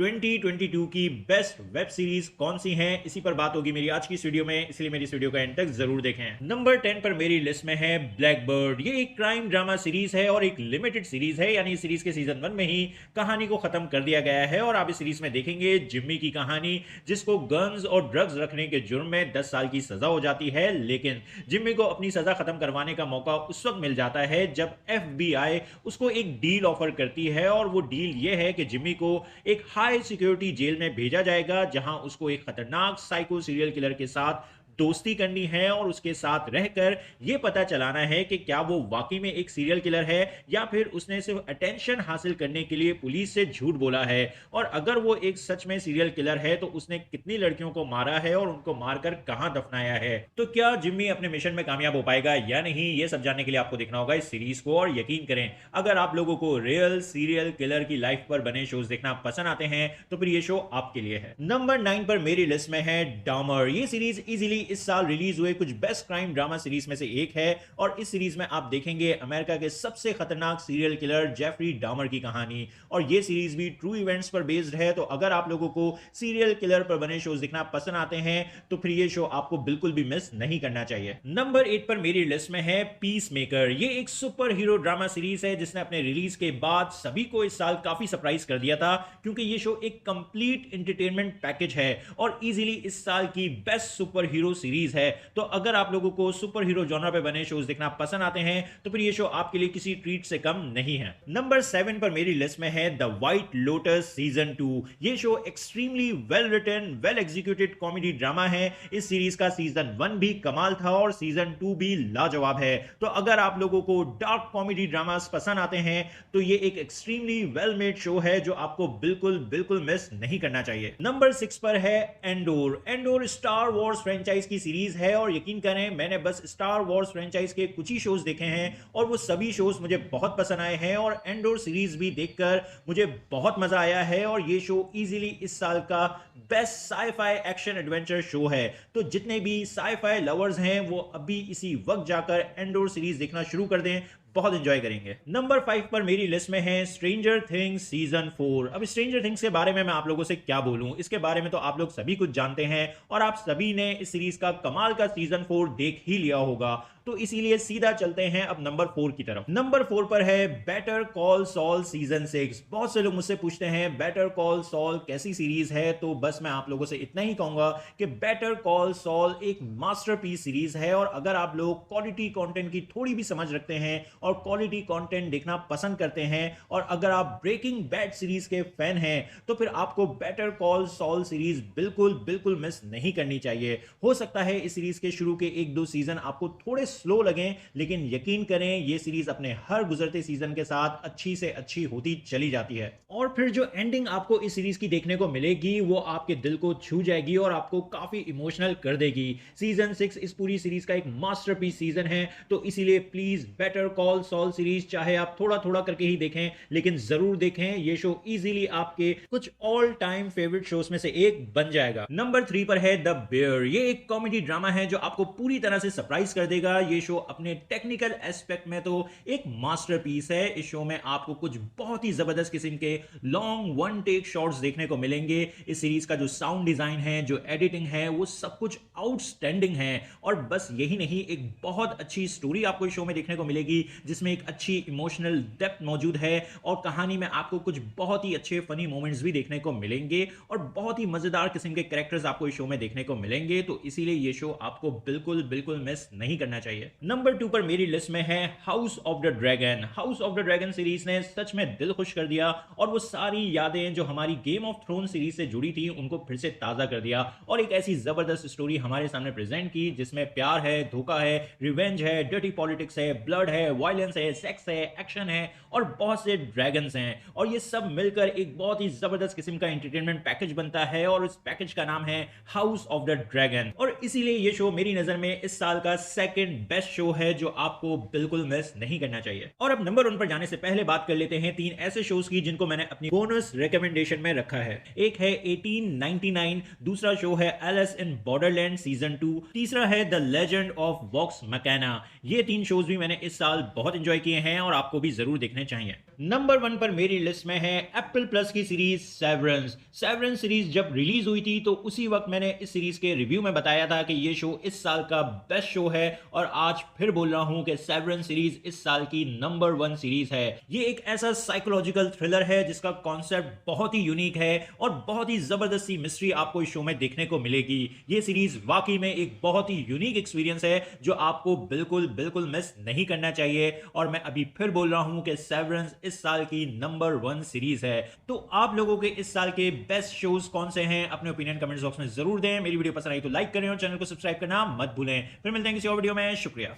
2022 की best web series कौन सी हैं, इसी पर बात होगी मेरी आज की इस वीडियो में, इसलिए मेरी इस वीडियो का एंड तक जरूर देखें। नंबर 10 पर मेरी लिस्ट में है ब्लैकबर्ड। ये एक क्राइम ड्रामा सीरीज है और एक लिमिटेड सीरीज है, यानी सीरीज के सीजन 1 में ही कहानी को खत्म कर दिया गया है और आप इस सीरीज में देखेंगे जिम्मी की कहानी, जिसको गन्स और ड्रग्स रखने के जुर्म में 10 साल की सजा हो जाती है। लेकिन जिम्मी को अपनी सजा खत्म करवाने का मौका उस वक्त मिल जाता है जब FBI उसको एक डील ऑफर करती है, और वो डील ये है कि जिम्मी को एक हाई सिक्योरिटी जेल में भेजा जाएगा, जहां उसको एक खतरनाक साइको सीरियल किलर के साथ दोस्ती करनी है और उसके साथ रहकर यह पता चलाना है कि क्या वो वाकई में एक सीरियल किलर है या फिर उसने सिर्फ अटेंशन हासिल करने के लिए पुलिस से झूठ बोला है, और अगर वो एक सच में सीरियल किलर है तो उसने कितनी लड़कियों को मारा है और उनको मारकर कहां दफनाया है। तो क्या जिम्मी अपने मिशन में कामयाब हो पाएगा या नहीं, ये सब जानने के लिए आपको देखना होगा इस सीरीज को। और यकीन करें, अगर आप लोगों को रियल सीरियल किलर की लाइफ पर बने शोज देखना पसंद आते हैं तो फिर ये शो आपके लिए है। नंबर 9 पर मेरी लिस्ट में है डॉमर। ये सीरीज इजीली इस साल रिलीज हुए कुछ बेस्ट क्राइम ड्रामा सीरीज में से एक है, और इस सीरीज में आप देखेंगे अमेरिका के सबसे खतरनाक सीरियल किलर जेफरी डॉमर की कहानी, और ये सीरीज भी ट्रू इवेंट्स पर बेस्ड है। तो अगर आप लोगों को सीरियल किलर पर बने शोज देखना पसंद आते हैं तो फिर ये शो आपको बिल्कुल भी मिस नहीं करना चाहिए। नंबर 8 पर मेरी लिस्ट में है पीस मेकर। ये एक सुपर हीरो ड्रामा सीरीज है जिसने अपने रिलीज के बाद सभी को इस साल काफी सरप्राइज कर दिया था, क्योंकि ये शो एक कंप्लीट एंटरटेनमेंट पैकेज है और इजीली इस साल की बेस्ट सुपर हीरो सीरीज है। तो अगर आप लोगों को सुपर हीरो जॉनर पे बने शोज देखना पसंद आते हैं तो फिर ये शो आपके लिए किसी ट्रीट से कम नहीं है। नंबर 7 पर मेरी लिस्ट में है द व्हाइट लोटस सीजन 2। ये show extremely well written, well executed comedy drama है। इस सीरीज का सीजन 1 भी कमाल था और सीजन 2 भी लाजवाब है। तो अगर आप लोगों को डार्क कॉमेडी ड्रामास पसंद आते हैं तो ये एक एक्सट्रीमली वेल मेड शो है जो आपको बिल्कुल बिल्कुल मिस नहीं करना चाहिए। नंबर 6 पर है Andor. Andor Star Wars franchise की सीरीज है, और यकीन करें मैंने बस स्टार वॉर्स फ्रेंचाइज के कुछ ही शोज देखे हैं और वो सभी शोज मुझे बहुत पसंद आए हैं, और एंडोर सीरीज भी देखकर मुझे बहुत मजा आया है। और ये शो इजीली इस साल का best sci-fi action adventure show है। तो जितने भी साई-फाई लवर्स हैं वो अभी इसी वक्त जाकर एंडोर सीरीज देखना शुरू कर दें, बहुत एंजॉय करेंगे। नंबर 5 पर मेरी लिस्ट में है स्ट्रेंजर थिंग्स सीजन 4। अब स्ट्रेंजर थिंग्स के बारे में मैं आप लोगों से क्या बोलूं, इसके बारे में तो आप लोग सभी कुछ जानते हैं और आप सभी ने इस सीरीज का कमाल का सीजन 4 देख ही लिया होगा। तो इसीलिए सीधा चलते हैं अब नंबर 4 की तरफ। नंबर 4 पर है बेटर कॉल सॉल सीजन 6। बहुत से लोग मुझसे पूछते हैं बेटर कॉल सॉल कैसी सीरीज है, तो बस मैं आप लोगों से इतना ही कहूंगा कि बेटर कॉल सॉल एक मास्टरपीस सीरीज है, और अगर आप लोग क्वालिटी कंटेंट की थोड़ी भी समझ रखते हैं और क्वालिटी कंटेंट देखना पसंद करते हैं, और अगर आप ब्रेकिंग बैड सीरीज के फैन हैं तो फिर आपको बेटर कॉल सॉल सीरीज बिल्कुल बिल्कुल मिस नहीं करनी चाहिए। हो सकता है इस सीरीज के शुरू के 1-2 सीजन आपको थोड़े स्लो लगें, लेकिन यकीन करें ये सीरीज अपने हर गुजरते सीजन के साथ अच्छी से अच्छी होती चली जाती है, और फिर जो एंडिंग आपको इस सीरीज की देखने को मिलेगी वो आपके दिल को छू जाएगी और आपको काफी इमोशनल कर देगी। सीजन 6 इस पूरी सीरीज का एक मास्टरपीस सीजन है, तो इसीलिए please Better Call Saul series चाहे आप थोड़ा थोड़ा करके ही देखें, लेकिन जरूर देखें। ये शो इजीली आपके कुछ ऑल टाइम फेवरेट शोज में से एक बन जाएगा। नंबर 3 पर है द बेयर। ये एक कॉमेडी ड्रामा है जो आपको पूरी तरह से सरप्राइज कर देगा। ये शो अपने टेक्निकल एस्पेक्ट में तो एक मास्टरपीस है। इस शो में आपको कुछ बहुत ही जबरदस्त किस्म के लॉन्ग वन टेक शॉट्स देखने को मिलेंगे। इस सीरीज का जो साउंड डिजाइन है, जो एडिटिंग है, वो सब कुछ आउटस्टैंडिंग है। और बस यही नहीं, एक बहुत अच्छी स्टोरी आपको इस शो में देखने को मिलेगी जिसमें एक अच्छी इमोशनल डेप्थ मौजूद है, और कहानी में आपको कुछ बहुत ही अच्छे फनी मोमेंट्स भी देखने को मिलेंगे, और बहुत ही मजेदार किस्म के कैरेक्टर्स आपको इस शो में देखने को मिलेंगे। तो इसीलिए ये शो आपको बिल्कुल बिल्कुल मिस नहीं करना चाहिए। नंबर 2 पर मेरी लिस्ट में है house of the dragon. House of the dragon series ने सच में दिल खुश कर दिया, और वो सारी यादें जो हमारी गेम ऑफ थ्रोन सीरीज से जुड़ी थी उनको फिर से ताजा कर दिया, और एक ऐसी जबरदस्त स्टोरी हमारे सामने प्रेजेंट की जिसमें प्यार है, धोखा है, रिवेंज है, डर्टी पॉलिटिक्स है, ब्लड है, वायलेंस है, सेक्स है, एक्शन है, और बहुत से ड्रैगन्स हैं, और ये सब मिलकर एक बहुत ही जबरदस्त किस्म का एंटरटेनमेंट पैकेज बनता है, और इस पैकेज का नाम है हाउस ऑफ द ड्रैगन। और इसीलिए ये शो मेरी नजर में इस साल का सेकंड बेस्ट शो है जो आपको बिल्कुल मिस नहीं करना चाहिए। और अब नंबर 1 पर जाने से पहले बात कर लेते हैं 3 ऐसे शोज की जिनको मैंने अपनी बोनस रिकमेंडेशन में रखा है। एक है 1899, दूसरा शो है एलिस इन बॉर्डरलैंड सीजन 2, तीसरा है the Legend of Vox Machina. ये 3 शोज भी मैंने इस साल बहुत एंजॉय किए हैं और आपको भी जरूर देखने चाहिए। नंबर 1 पर मेरी लिस्ट में है एप्पल प्लस की सीरीज सेवरेंस। सेवरेंस सीरीज जब रिलीज हुई थी तो उसी वक्त मैंने इस सीरीज के रिव्यू में बताया था कि ये शो इस साल का बेस्ट शो है और आज फिर बोल रहा हूं कि सेवरेंस सीरीज इस साल की नंबर 1 सीरीज है। ये एक ऐसा साइकोलॉजिकल थ्रिलर है जिसका कॉन्सेप्ट बहुत ही यूनिक है और बहुत ही जबरदस्ती मिस्ट्री आपको इस शो में देखने को मिलेगी। ये सीरीज वाकई में एक बहुत ही यूनिक एक्सपीरियंस है जो आपको बिल्कुल बिल्कुल मिस नहीं करना चाहिए और मैं अभी फिर बोल रहा हूं कि सेवरेंस इस साल की नंबर 1 सीरीज है। तो आप लोगों के इस साल के बेस्ट शोज कौन से हैं अपने ओपिनियन कमेंट्स बॉक्स में जरूर दें। मेरी वीडियो पसंद आई तो लाइक करें और चैनल को सब्सक्राइब करना मत भूलें। फिर मिलते हैं किसी और वीडियो में। शुक्रिया।